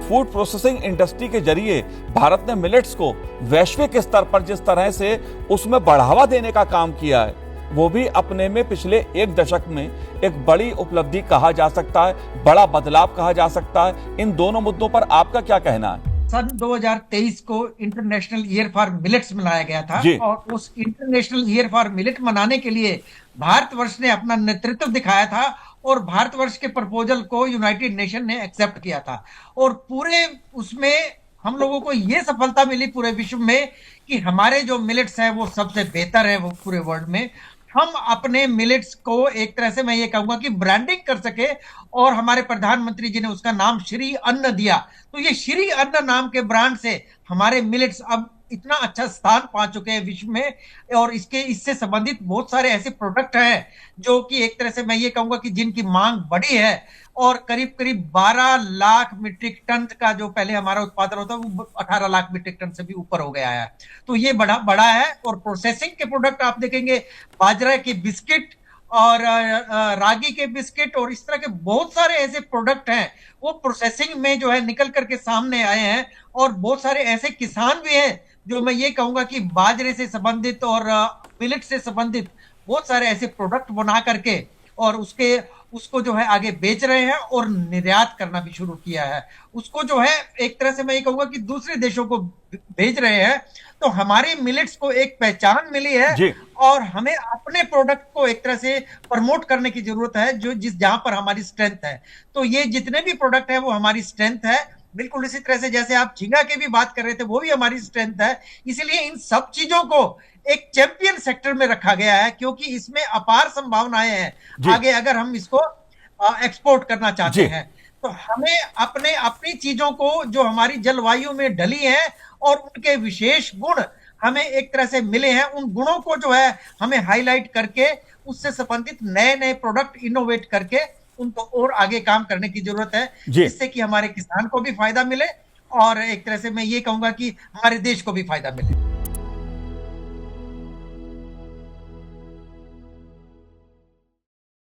Food processing industry के जरिए भारत ने मिलेट्स को वैश्विक स्तर पर जिस तरह से उसमें बढ़ावा देने का काम किया है, वो भी अपने में पिछले एक दशक में एक बड़ी उपलब्धि कहा जा सकता है, बड़ा बदलाव कहा जा सकता है। इन दोनों मुद्दों पर आपका क्या कहना है? सन 2023 को इंटरनेशनल ईयर फॉर मिलेट्स मनाया गया था और उस इंटरनेशनल ईयर फॉर मिलेट मनाने के लिए भारतवर्ष ने अपना नेतृत्व दिखाया था और भारतवर्ष के प्रपोजल को यूनाइटेड नेशन ने एक्सेप्ट किया था और पूरे उसमें हम लोगों को ये सफलता मिली पूरे विश्व में कि हमारे जो मिलेट्स है वो सबसे बेहतर है वो पूरे वर्ल्ड में। हम अपने मिलेट्स को एक तरह से मैं ये कहूंगा कि ब्रांडिंग कर सके और हमारे प्रधानमंत्री जी ने उसका नाम श्री अन्न दिया। तो ये श्री अन्न नाम के ब्रांड से हमारे मिलेट्स अब इतना अच्छा स्थान पा चुके हैं विश्व में और इससे संबंधित बहुत सारे ऐसे प्रोडक्ट हैं जो कि एक तरह से मैं ये कहूंगा कि जिनकी मांग बढ़ी है और करीब करीब 12 लाख मीट्रिक टन का जो पहले हमारा उत्पादन होता है वो 18 लाख मीट्रिक टन से भी ऊपर हो गया है। तो ये बड़ा है और प्रोसेसिंग के प्रोडक्ट आप देखेंगे, बाजरा के बिस्किट और रागी के बिस्किट और इस तरह के बहुत सारे ऐसे प्रोडक्ट हैं वो प्रोसेसिंग में जो है निकल करके सामने आए हैं और बहुत सारे ऐसे किसान भी हैं जो मैं ये कहूंगा कि बाजरे से संबंधित और मिलेट से संबंधित बहुत सारे ऐसे प्रोडक्ट बना करके और उसको जो है आगे बेच रहे हैं और निर्यात करना भी शुरू किया है। उसको जो है एक तरह से मैं ये कहूंगा कि दूसरे देशों को भेज रहे हैं। तो हमारे मिलेट्स को एक पहचान मिली है और हमें अपने प्रोडक्ट को एक तरह से प्रमोट करने की जरूरत है जो जहां पर हमारी स्ट्रेंथ है। तो ये जितने भी प्रोडक्ट है वो हमारी स्ट्रेंथ है। बिल्कुल इसी तरह से जैसे आप झींगा की भी बात कर रहे थे वो भी हमारी स्ट्रेंथ है। इसलिए इन सब चीजों को एक चैंपियन सेक्टर में रखा गया है क्योंकि इसमें अपार संभावनाएं हैं आगे अगर हम इसको एक्सपोर्ट करना चाहते हैं। तो हमें अपनी चीजों को जो हमारी जलवायु में ढली है और उनके विशेष गुण हमें एक तरह से मिले हैं, उन गुणों को जो है हमें हाईलाइट करके उससे संबंधित नए नए प्रोडक्ट इनोवेट करके उनको और आगे काम करने की जरूरत है जिससे कि हमारे किसान को भी फायदा मिले और एक तरह से मैं ये कहूंगा कि हमारे देश को भी फायदा मिले।